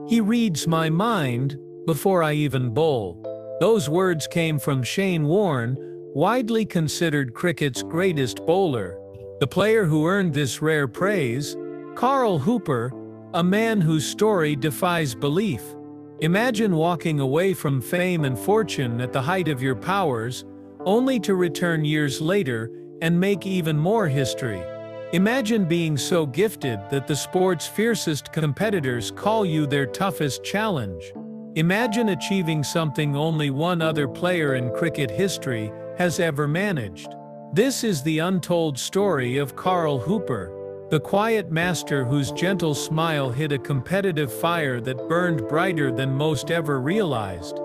He reads my mind before I even bowl." Those words came from Warne, widely considered cricket's greatest bowler. The player who earned this rare praise? Carl Hooper, a man whose story defies belief. Imagine walking away from fame and fortune at the height of your powers, only to return years later and make even more history. Imagine being so gifted that the sport's fiercest competitors call you their toughest challenge. Imagine achieving something only one other player in cricket history has ever managed. This is the untold story of Carl Hooper, the quiet master whose gentle smile hid a competitive fire that burned brighter than most ever realized.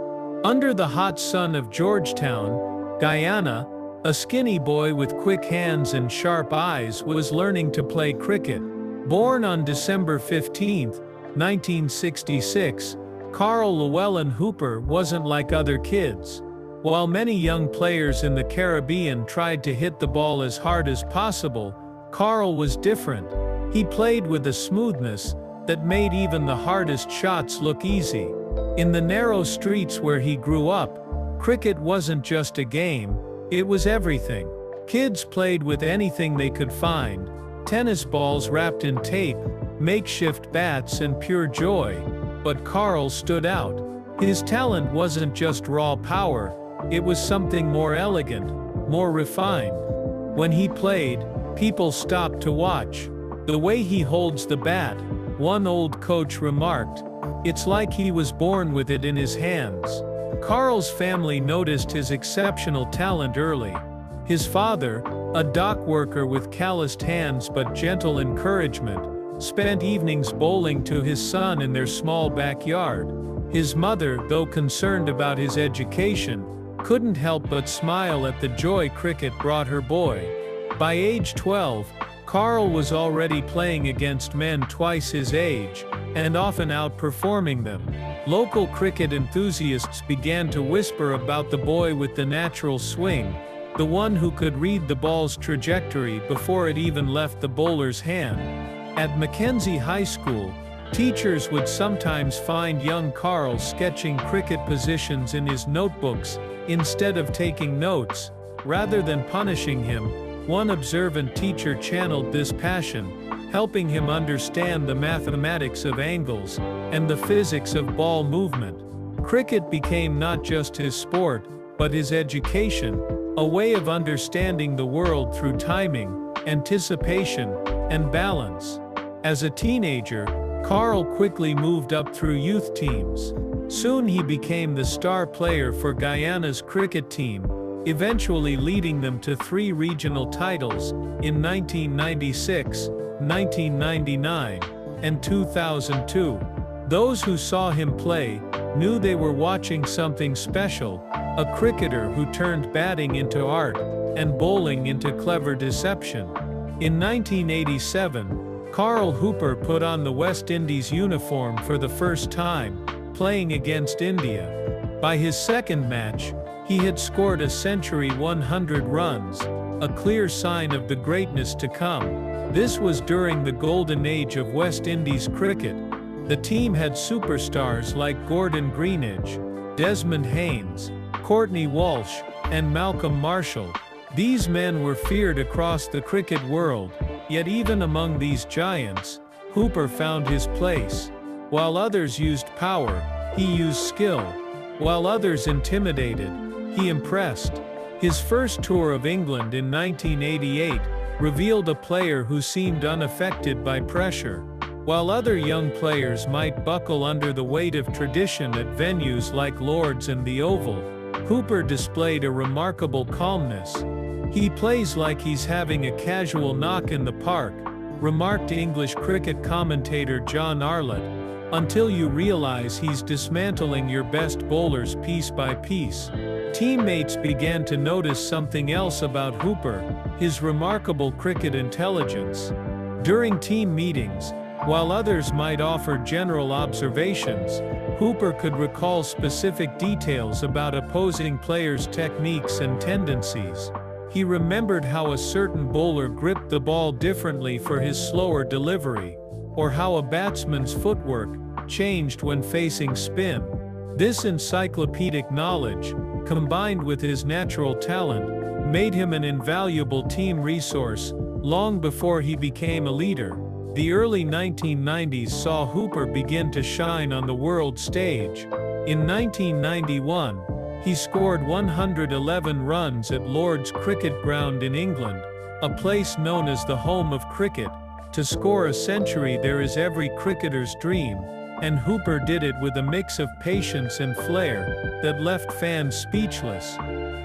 Under the hot sun of Georgetown, Guyana, a skinny boy with quick hands and sharp eyes was learning to play cricket. Born on December 15, 1966, Carl Llewellyn Hooper wasn't like other kids. While many young players in the Caribbean tried to hit the ball as hard as possible, Carl was different. He played with a smoothness that made even the hardest shots look easy. In the narrow streets where he grew up, cricket wasn't just a game, it was everything. Kids played with anything they could find: tennis balls wrapped in tape, makeshift bats, and pure joy. But Carl stood out. His talent wasn't just raw power, it was something more elegant, more refined. When he played, people stopped to watch. "The way he holds the bat," one old coach remarked, "it's like he was born with it in his hands." Carl's family noticed his exceptional talent early. His father, a dock worker with calloused hands but gentle encouragement, spent evenings bowling to his son in their small backyard. His mother, though concerned about his education, couldn't help but smile at the joy cricket brought her boy. By age 12, Carl was already playing against men twice his age, and often outperforming them. Local cricket enthusiasts began to whisper about the boy with the natural swing, the one who could read the ball's trajectory before it even left the bowler's hand. At Mackenzie High School, teachers would sometimes find young Carl sketching cricket positions in his notebooks instead of taking notes. Rather than punishing him, one observant teacher channeled this passion, helping him understand the mathematics of angles and the physics of ball movement. Cricket became not just his sport, but his education, a way of understanding the world through timing, anticipation, and balance. As a teenager, Carl quickly moved up through youth teams. Soon he became the star player for Guyana's cricket team, eventually leading them to 3 regional titles in 1996, 1999, and 2002. Those who saw him play knew they were watching something special, a cricketer who turned batting into art and bowling into clever deception. In 1987, Carl Hooper put on the West Indies uniform for the first time, playing against India. By his second match, he had scored a century 100 runs, a clear sign of the greatness to come. This was during the golden age of West Indies cricket. The team had superstars like Gordon Greenidge, Desmond Haynes, Courtney Walsh, and Malcolm Marshall. These men were feared across the cricket world, yet even among these giants, Hooper found his place. While others used power, he used skill. While others intimidated, he impressed. His first tour of England in 1988 revealed a player who seemed unaffected by pressure. While other young players might buckle under the weight of tradition at venues like Lord's and the Oval, Hooper displayed a remarkable calmness. "He plays like he's having a casual knock in the park," remarked English cricket commentator John Arlott, "until you realize he's dismantling your best bowlers piece by piece." Teammates began to notice something else about Hooper, his remarkable cricket intelligence. During team meetings, while others might offer general observations, Hooper could recall specific details about opposing players' techniques and tendencies. He remembered how a certain bowler gripped the ball differently for his slower delivery, or how a batsman's footwork changed when facing spin. This encyclopedic knowledge, combined with his natural talent, made him an invaluable team resource long before he became a leader. The early 1990s saw Hooper begin to shine on the world stage. In 1991, he scored 111 runs at Lord's Cricket Ground in England, a place known as the home of cricket. To score a century there is every cricketer's dream, and Hooper did it with a mix of patience and flair that left fans speechless.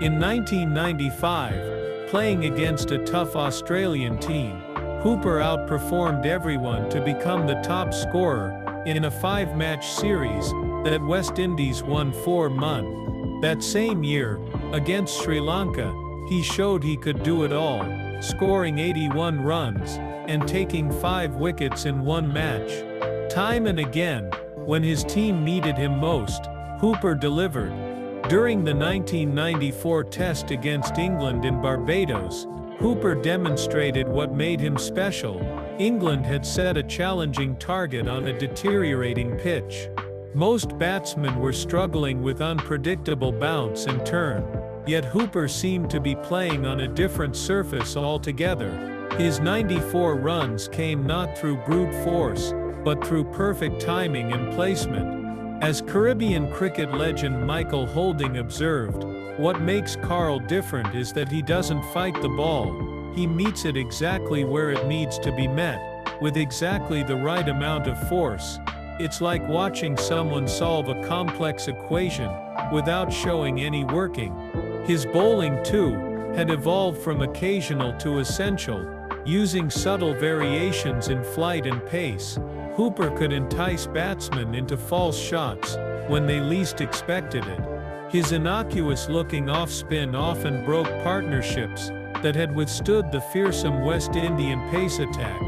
In 1995, playing against a tough Australian team, Hooper outperformed everyone to become the top scorer in a 5-match series that West Indies won 4-1. That same year, against Sri Lanka, he showed he could do it all, scoring 81 runs and taking 5 wickets in one match. Time and again, when his team needed him most, Hooper delivered. During the 1994 Test against England in Barbados, Hooper demonstrated what made him special. England had set a challenging target on a deteriorating pitch. Most batsmen were struggling with unpredictable bounce and turn, yet Hooper seemed to be playing on a different surface altogether. His 94 runs came not through brute force, but through perfect timing and placement. As Caribbean cricket legend Michael Holding observed, "What makes Carl different is that he doesn't fight the ball, he meets it exactly where it needs to be met, with exactly the right amount of force. It's like watching someone solve a complex equation without showing any working." His bowling, too, had evolved from occasional to essential. Using subtle variations in flight and pace, Hooper could entice batsmen into false shots when they least expected it. His innocuous-looking off-spin often broke partnerships that had withstood the fearsome West Indian pace attack,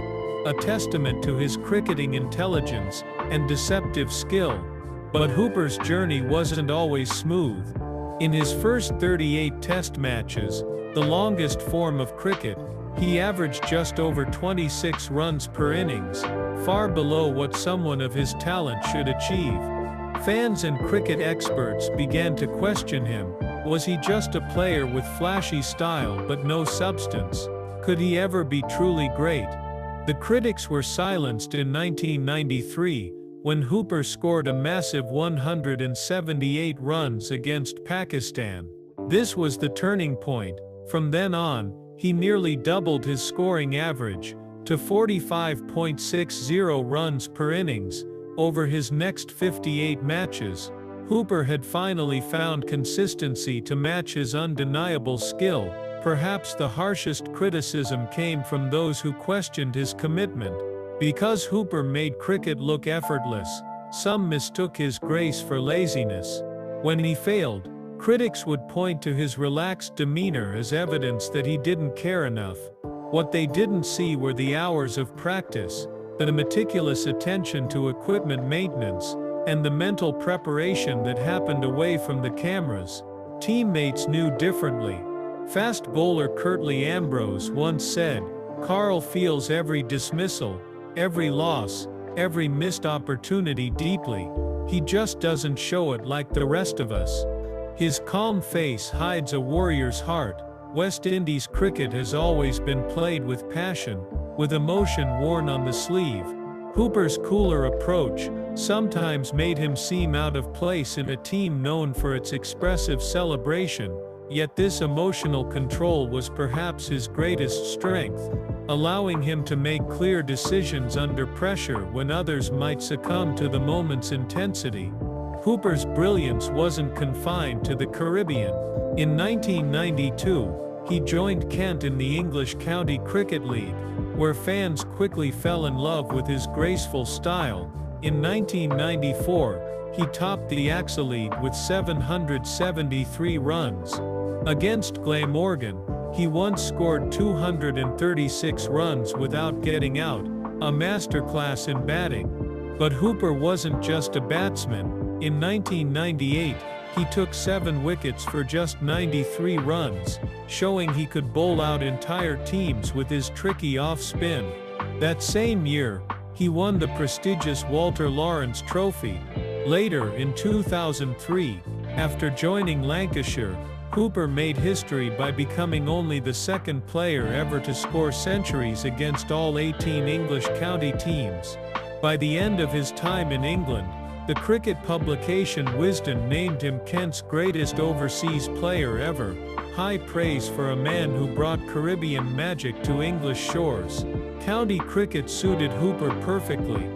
a testament to his cricketing intelligence and deceptive skill. But Hooper's journey wasn't always smooth. In his first 38 Test matches, the longest form of cricket, he averaged just over 26 runs per innings, far below what someone of his talent should achieve. Fans and cricket experts began to question him. Was he just a player with flashy style but no substance? Could he ever be truly great? The critics were silenced in 1993, when Hooper scored a massive 178 runs against Pakistan. This was the turning point. From then on, he nearly doubled his scoring average to 45.60 runs per innings. Over his next 58 matches, Hooper had finally found consistency to match his undeniable skill. Perhaps the harshest criticism came from those who questioned his commitment. Because Hooper made cricket look effortless, some mistook his grace for laziness. When he failed, critics would point to his relaxed demeanor as evidence that he didn't care enough. What they didn't see were the hours of practice, the meticulous attention to equipment maintenance, and the mental preparation that happened away from the cameras. Teammates knew differently. Fast bowler Curtly Ambrose once said, "Carl feels every dismissal, every loss, every missed opportunity deeply. He just doesn't show it like the rest of us." His calm face hides a warrior's heart. West Indies cricket has always been played with passion, with emotion worn on the sleeve. Hooper's cooler approach sometimes made him seem out of place in a team known for its expressive celebration, yet this emotional control was perhaps his greatest strength, allowing him to make clear decisions under pressure when others might succumb to the moment's intensity. Hooper's brilliance wasn't confined to the Caribbean. In 1992, he joined Kent in the English County Cricket League, where fans quickly fell in love with his graceful style. In 1994, he topped the AXA League with 773 runs. Against Glamorgan, he once scored 236 runs without getting out, a masterclass in batting. But Hooper wasn't just a batsman. In 1998, he took 7 wickets for just 93 runs, showing he could bowl out entire teams with his tricky off-spin. That same year, He won the prestigious Walter Lawrence Trophy. Later, in 2003, after joining Lancashire, Hooper made history by becoming only the second player ever to score centuries against all 18 English county teams. By the end of his time in England, the cricket publication Wisden named him Kent's greatest overseas player ever, high praise for a man who brought Caribbean magic to English shores. County cricket suited Hooper perfectly.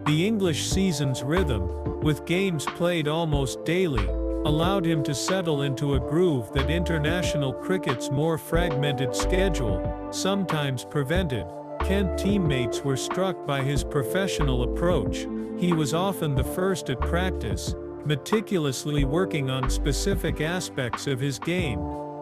The English season's rhythm, with games played almost daily, allowed him to settle into a groove that international cricket's more fragmented schedule sometimes prevented. Kent teammates were struck by his professional approach. He was often the first at practice, meticulously working on specific aspects of his game.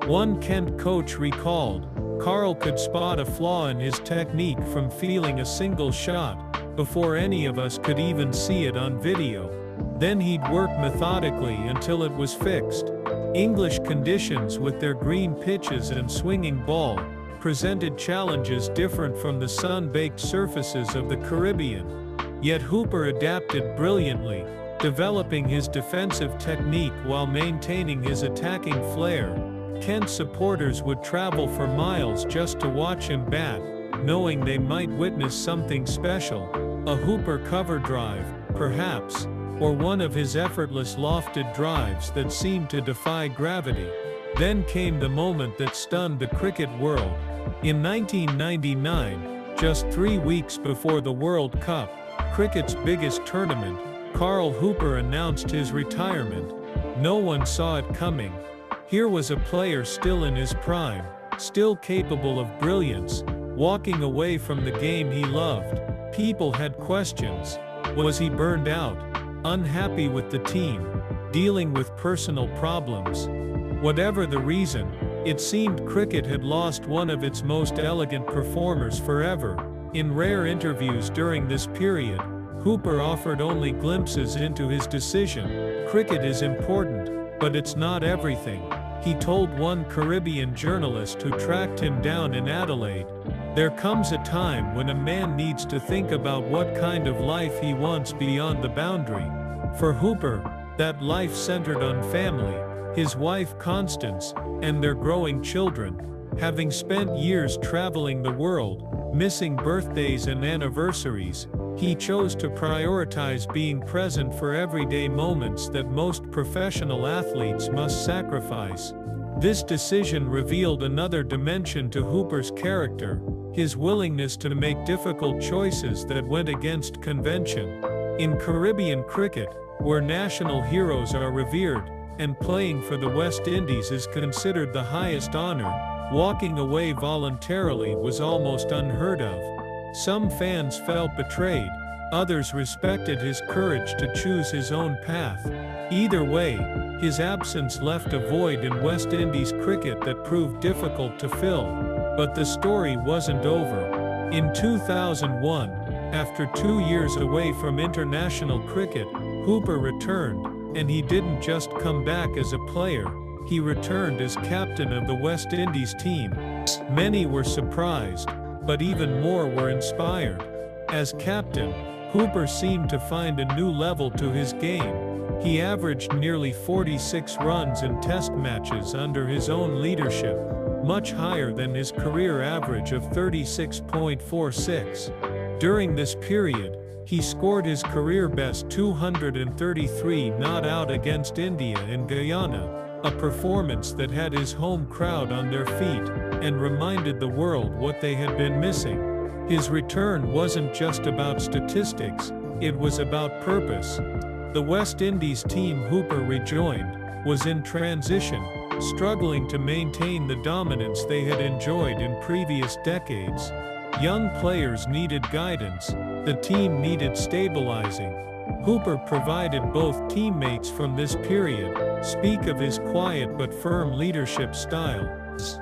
One Kent coach recalled, "Carl could spot a flaw in his technique from feeling a single shot, before any of us could even see it on video. Then he'd work methodically until it was fixed." English conditions with their green pitches and swinging ball presented challenges different from the sun-baked surfaces of the Caribbean. Yet Hooper adapted brilliantly, developing his defensive technique while maintaining his attacking flair. Kent supporters would travel for miles just to watch him bat, knowing they might witness something special. A Hooper cover drive, perhaps, or one of his effortless lofted drives that seemed to defy gravity. Then came the moment that stunned the cricket world. In 1999, just 3 weeks before the World Cup, cricket's biggest tournament, Carl Hooper announced his retirement. No one saw it coming. Here was a player still in his prime, still capable of brilliance, walking away from the game he loved. People had questions. Was he burned out? Unhappy with the team? Dealing with personal problems? Whatever the reason, it seemed cricket had lost one of its most elegant performers forever. In rare interviews during this period, Hooper offered only glimpses into his decision. "Cricket is important, but it's not everything," he told one Caribbean journalist who tracked him down in Adelaide. "There comes a time when a man needs to think about what kind of life he wants beyond the boundary." For Hooper, that life centered on family, his wife Constance, and their growing children. Having spent years traveling the world, missing birthdays and anniversaries, he chose to prioritize being present for everyday moments that most professional athletes must sacrifice. This decision revealed another dimension to Hooper's character, his willingness to make difficult choices that went against convention. In Caribbean cricket, where national heroes are revered, and playing for the West Indies is considered the highest honor, walking away voluntarily was almost unheard of. Some fans felt betrayed, others respected his courage to choose his own path. Either way, his absence left a void in West Indies cricket that proved difficult to fill. But the story wasn't over. In 2001, after 2 years away from international cricket, Hooper returned, and he didn't just come back as a player, he returned as captain of the West Indies team. Many were surprised, but even more were inspired. As captain, Hooper seemed to find a new level to his game. He averaged nearly 46 runs in test matches under his own leadership, much higher than his career average of 36.46. During this period, he scored his career-best 233 not out against India and Guyana, a performance that had his home crowd on their feet and reminded the world what they had been missing. His return wasn't just about statistics, it was about purpose. The West Indies team Hooper rejoined was in transition, struggling to maintain the dominance they had enjoyed in previous decades. Young players needed guidance, the team needed stabilizing. Hooper provided both. Teammates from this period speak of his quiet but firm leadership style.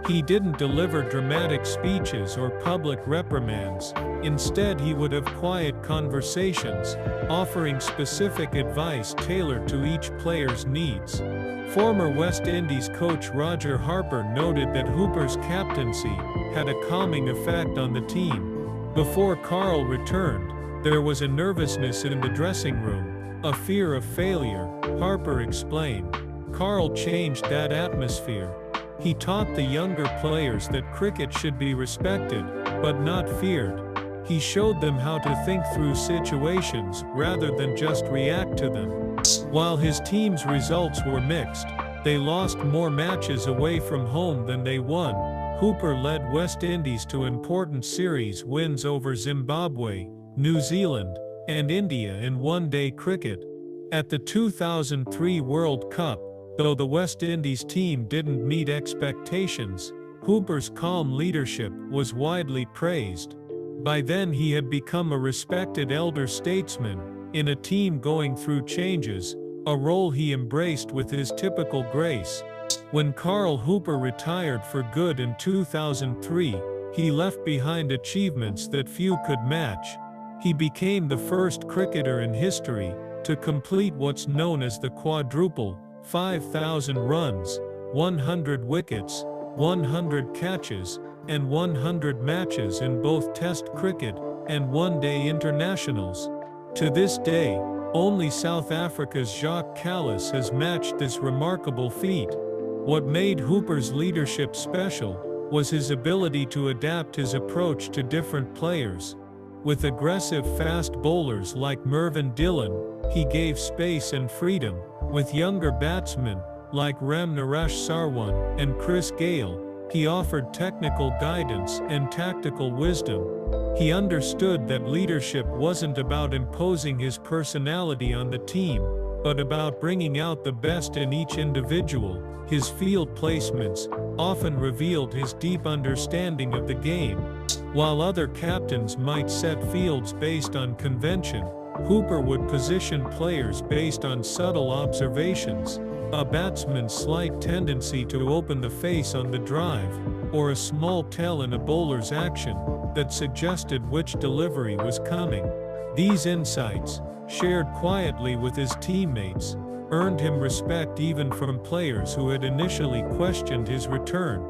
He didn't deliver dramatic speeches or public reprimands. Instead, he would have quiet conversations, offering specific advice tailored to each player's needs. Former West Indies coach Roger Harper noted that Hooper's captaincy had a calming effect on the team. Before Carl returned, There was a nervousness in the dressing room, a fear of failure, Harper explained. Karl changed that atmosphere. He taught the younger players that cricket should be respected, but not feared. He showed them how to think through situations rather than just react to them. While his team's results were mixed, they lost more matches away from home than they won. Hooper led West Indies to important series wins over Zimbabwe, New Zealand, and India in one-day cricket. At the 2003 World Cup, though the West Indies team didn't meet expectations, Hooper's calm leadership was widely praised. By then he had become a respected elder statesman in a team going through changes, a role he embraced with his typical grace. When Karl Hooper retired for good in 2003, he left behind achievements that few could match. He became the first cricketer in history to complete what's known as the quadruple: 5,000 runs, 100 wickets, 100 catches, and 100 matches in both Test cricket and one-day internationals. To this day, only South Africa's Jacques Kallis has matched this remarkable feat. What made Hooper's leadership special was his ability to adapt his approach to different players. With aggressive fast bowlers like Mervyn Dillon, he gave space and freedom. With younger batsmen like Ramnarash Sarwan and Chris Gale, he offered technical guidance and tactical wisdom. He understood that leadership wasn't about imposing his personality on the team, but about bringing out the best in each individual. His field placements often revealed his deep understanding of the game. While other captains might set fields based on convention, Hooper would position players based on subtle observations. A batsman's slight tendency to open the face on the drive, or a small tell in a bowler's action that suggested which delivery was coming. These insights, shared quietly with his teammates, earned him respect even from players who had initially questioned his return.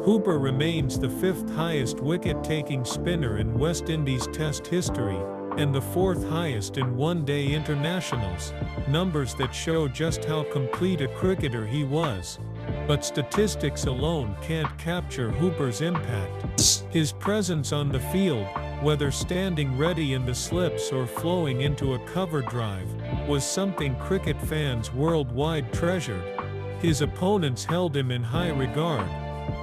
Hooper remains the fifth highest wicket-taking spinner in West Indies Test history, and the fourth highest in one-day internationals, numbers that show just how complete a cricketer he was. But statistics alone can't capture Hooper's impact. His presence on the field, whether standing ready in the slips or flowing into a cover drive, was something cricket fans worldwide treasured. His opponents held him in high regard.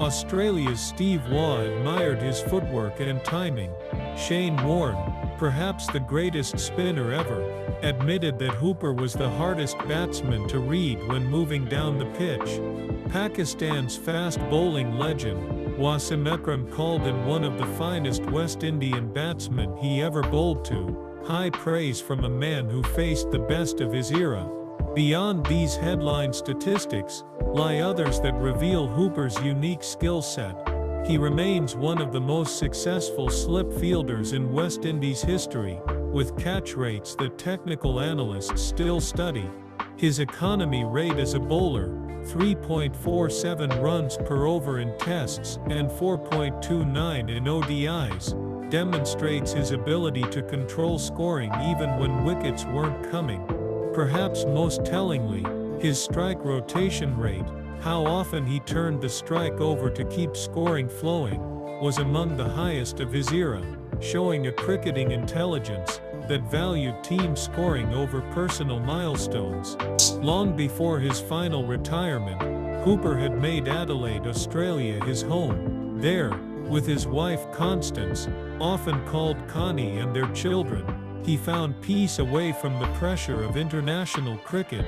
Australia's Steve Waugh admired his footwork and timing. Shane Warne, perhaps the greatest spinner ever, admitted that Hooper was the hardest batsman to read when moving down the pitch. Pakistan's fast bowling legend, Wasim Akram, called him one of the finest West Indian batsmen he ever bowled to, high praise from a man who faced the best of his era. Beyond these headline statistics lie others that reveal Hooper's unique skill set. He remains one of the most successful slip fielders in West Indies history, with catch rates that technical analysts still study. His economy rate as a bowler, 3.47 runs per over in tests and 4.29 in ODIs, demonstrates his ability to control scoring even when wickets weren't coming. Perhaps most tellingly, his strike rotation rate, how often he turned the strike over to keep scoring flowing, was among the highest of his era, showing a cricketing intelligence that valued team scoring over personal milestones. Long before his final retirement, Hooper had made Adelaide, Australia his home. There, with his wife Constance, often called Connie, and their children, he found peace away from the pressure of international cricket.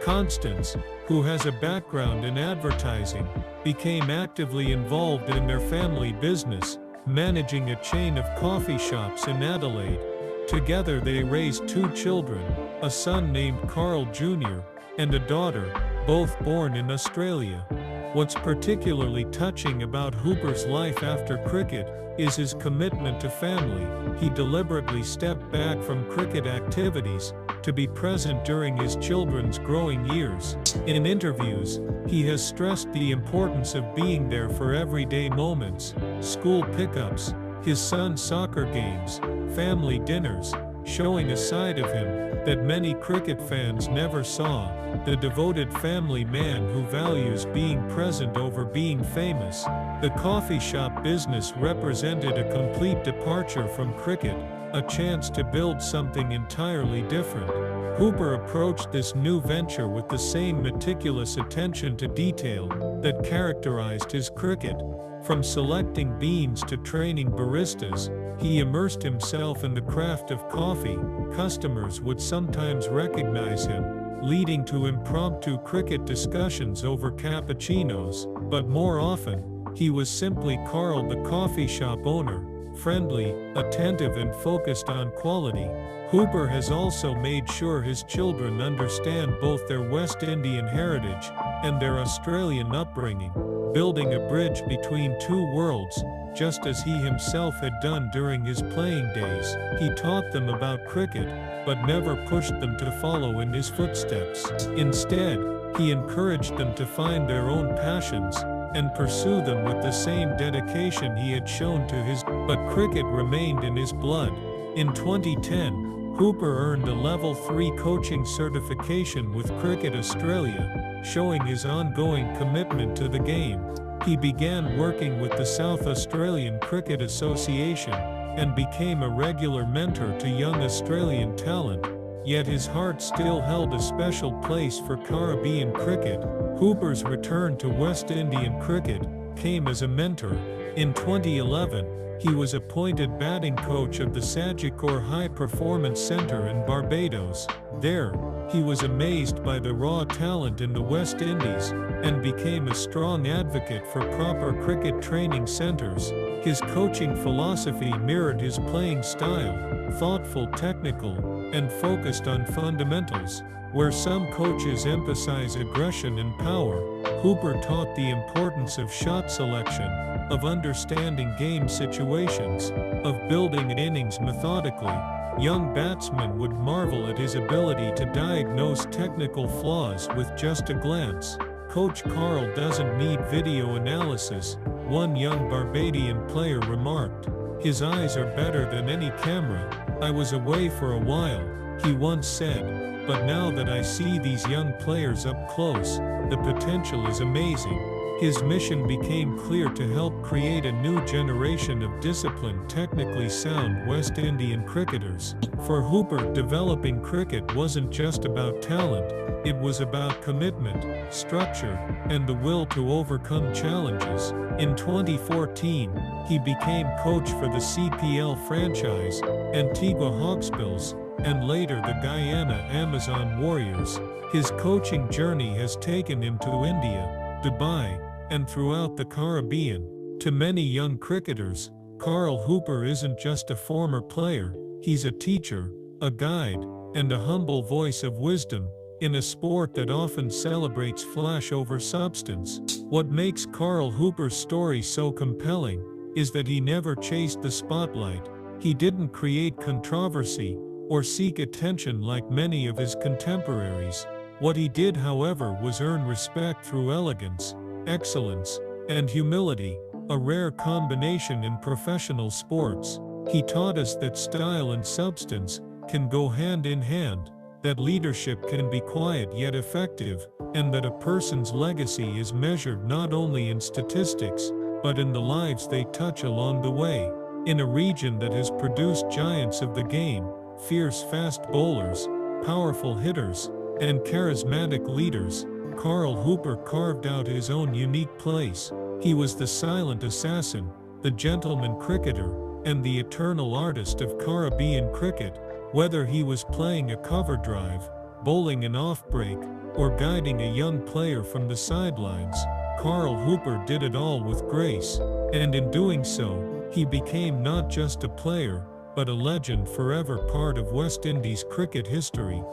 Constance, who has a background in advertising, became actively involved in their family business, managing a chain of coffee shops in Adelaide. Together they raised 2 children, a son named Carl Jr., and a daughter, both born in Australia. What's particularly touching about Hooper's life after cricket is his commitment to family. He deliberately stepped back from cricket activities to be present during his children's growing years. In interviews, he has stressed the importance of being there for everyday moments, school pickups, his son's soccer games, family dinners, showing a side of him that many cricket fans never saw, the devoted family man who values being present over being famous. The coffee shop business represented a complete departure from cricket, a chance to build something entirely different. Hooper approached this new venture with the same meticulous attention to detail that characterized his cricket. From selecting beans to training baristas, he immersed himself in the craft of coffee. Customers would sometimes recognize him, leading to impromptu cricket discussions over cappuccinos, but more often, he was simply Carl the coffee shop owner, friendly, attentive and focused on quality. Hooper has also made sure his children understand both their West Indian heritage and their Australian upbringing, building a bridge between two worlds, just as he himself had done during his playing days. He taught them about cricket, but never pushed them to follow in his footsteps. Instead, he encouraged them to find their own passions and pursue them with the same dedication he had shown to his. But cricket remained in his blood. In 2010, Hooper earned a Level 3 coaching certification with Cricket Australia, showing his ongoing commitment to the game. He began working with the South Australian Cricket Association and became a regular mentor to young Australian talent, yet his heart still held a special place for Caribbean cricket. Hooper's return to West Indian cricket came as a mentor. In 2011, he was appointed batting coach of the Sagicor High Performance Centre in Barbados. There, he was amazed by the raw talent in the West Indies and became a strong advocate for proper cricket training centres. His coaching philosophy mirrored his playing style, thoughtful, technical, and focused on fundamentals. Where some coaches emphasize aggression and power, Hooper taught the importance of shot selection, of understanding game situations, of building innings methodically. Young batsmen would marvel at his ability to diagnose technical flaws with just a glance. Coach Carl doesn't need video analysis, one young Barbadian player remarked. His eyes are better than any camera. I was away for a while, he once said. But now that I see these young players up close, the potential is amazing. His mission became clear to help create a new generation of disciplined, technically sound West Indian cricketers. For Hooper, developing cricket wasn't just about talent, it was about commitment, structure, and the will to overcome challenges. In 2014, he became coach for the CPL franchise, Antigua Hawksbills, and later the Guyana Amazon Warriors. His coaching journey has taken him to India, Dubai, and throughout the Caribbean. To many young cricketers, Carl Hooper isn't just a former player, he's a teacher, a guide, and a humble voice of wisdom in a sport that often celebrates flash over substance. What makes Carl Hooper's story so compelling is that he never chased the spotlight. He didn't create controversy or seek attention like many of his contemporaries. What he did, however, was earn respect through elegance, excellence, and humility, a rare combination in professional sports. He taught us that style and substance can go hand in hand, that leadership can be quiet yet effective, and that a person's legacy is measured not only in statistics, but in the lives they touch along the way. In a region that has produced giants of the game, fierce fast bowlers, powerful hitters, and charismatic leaders, Carl Hooper carved out his own unique place. He was the silent assassin, the gentleman cricketer, and the eternal artist of Caribbean cricket. Whether he was playing a cover drive, bowling an off-break, or guiding a young player from the sidelines, Carl Hooper did it all with grace, and in doing so, he became not just a player, but a legend forever part of West Indies cricket history.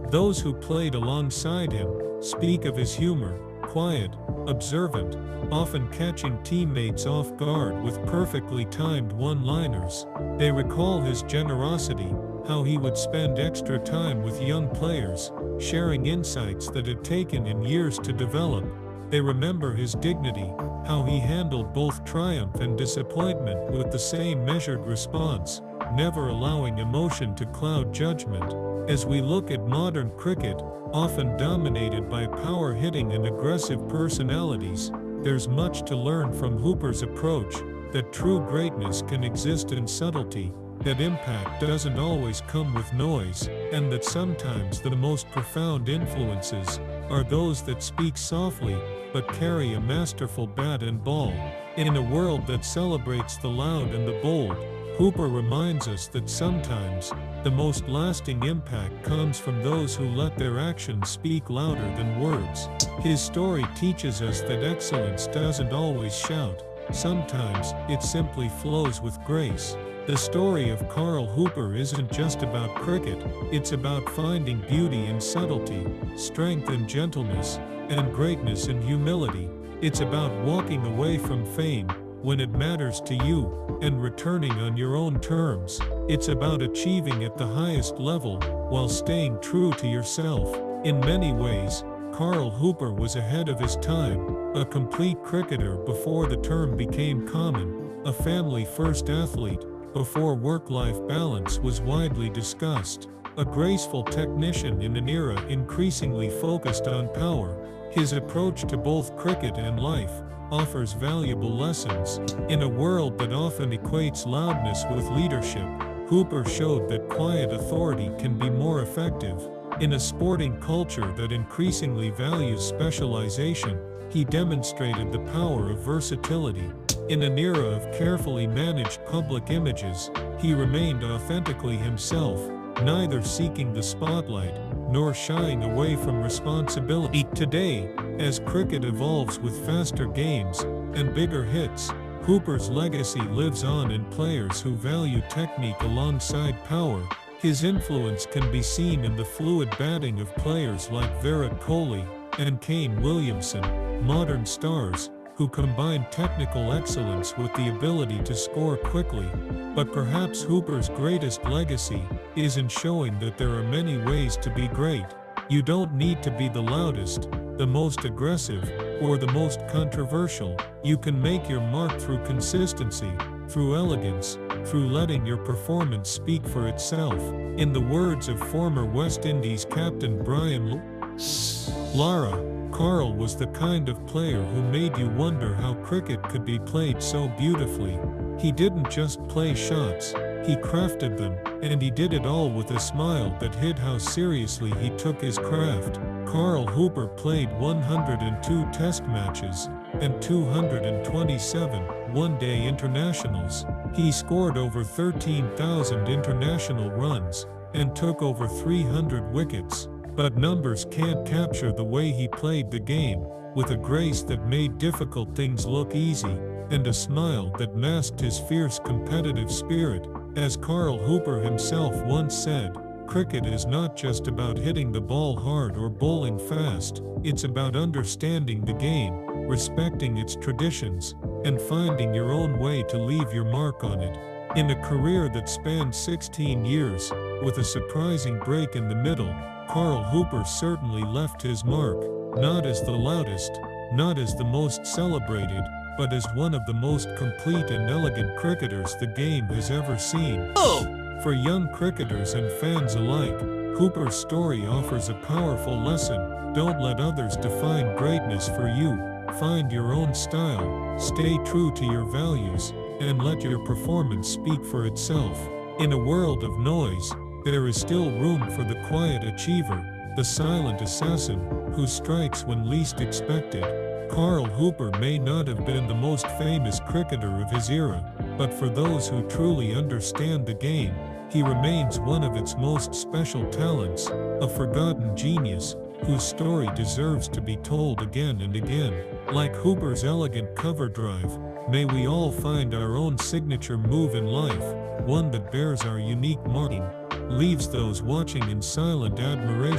Those who played alongside him speak of his humor, quiet, observant, often catching teammates off guard with perfectly timed one-liners. They recall his generosity, how he would spend extra time with young players, sharing insights that had taken him years to develop. They remember his dignity, how he handled both triumph and disappointment with the same measured response. never allowing emotion to cloud judgment. As we look at modern cricket, often dominated by power-hitting and aggressive personalities, there's much to learn from Hooper's approach, that true greatness can exist in subtlety, that impact doesn't always come with noise, and that sometimes the most profound influences are those that speak softly, but carry a masterful bat and ball. In a world that celebrates the loud and the bold, Hooper reminds us that sometimes the most lasting impact comes from those who let their actions speak louder than words. His story teaches us that excellence doesn't always shout. Sometimes it simply flows with grace. The story of Carl Hooper isn't just about cricket, it's about finding beauty in subtlety, strength in gentleness, and greatness in humility. It's about walking away from fame when it matters to you, and returning on your own terms. It's about achieving at the highest level, while staying true to yourself. In many ways, Carl Hooper was ahead of his time, a complete cricketer before the term became common, a family-first athlete before work-life balance was widely discussed, a graceful technician in an era increasingly focused on power. His approach to both cricket and life offers valuable lessons. In a world that often equates loudness with leadership, Hooper showed that quiet authority can be more effective. In a sporting culture that increasingly values specialization, he demonstrated the power of versatility. In an era of carefully managed public images, he remained authentically himself, neither seeking the spotlight nor shying away from responsibility. Today, as cricket evolves with faster games and bigger hits, Hooper's legacy lives on in players who value technique alongside power. His influence can be seen in the fluid batting of players like Virat Kohli and Kane Williamson, modern stars who combine technical excellence with the ability to score quickly. But perhaps Hooper's greatest legacy is in showing that there are many ways to be great. You don't need to be the loudest, the most aggressive, or the most controversial. You can make your mark through consistency, through elegance, through letting your performance speak for itself. In the words of former West Indies captain Brian Lara, Carl was the kind of player who made you wonder how cricket could be played so beautifully. He didn't just play shots, he crafted them, and he did it all with a smile that hid how seriously he took his craft. Carl Hooper played 102 test matches and 227 one-day internationals. He scored over 13,000 international runs and took over 300 wickets. But numbers can't capture the way he played the game, with a grace that made difficult things look easy, and a smile that masked his fierce competitive spirit. As Carl Hooper himself once said, cricket is not just about hitting the ball hard or bowling fast, it's about understanding the game, respecting its traditions, and finding your own way to leave your mark on it. In a career that spanned 16 years, with a surprising break in the middle, Carl Hooper certainly left his mark, not as the loudest, not as the most celebrated, but as one of the most complete and elegant cricketers the game has ever seen. For young cricketers and fans alike, Hooper's story offers a powerful lesson. Don't let others define greatness for you. Find your own style, stay true to your values, and let your performance speak for itself. In a world of noise, there is still room for the quiet achiever, the silent assassin, who strikes when least expected. Carl Hooper may not have been the most famous cricketer of his era, but for those who truly understand the game, he remains one of its most special talents, a forgotten genius, whose story deserves to be told again and again. Like Hooper's elegant cover drive, may we all find our own signature move in life, one that bears our unique marking, leaves those watching in silent admiration.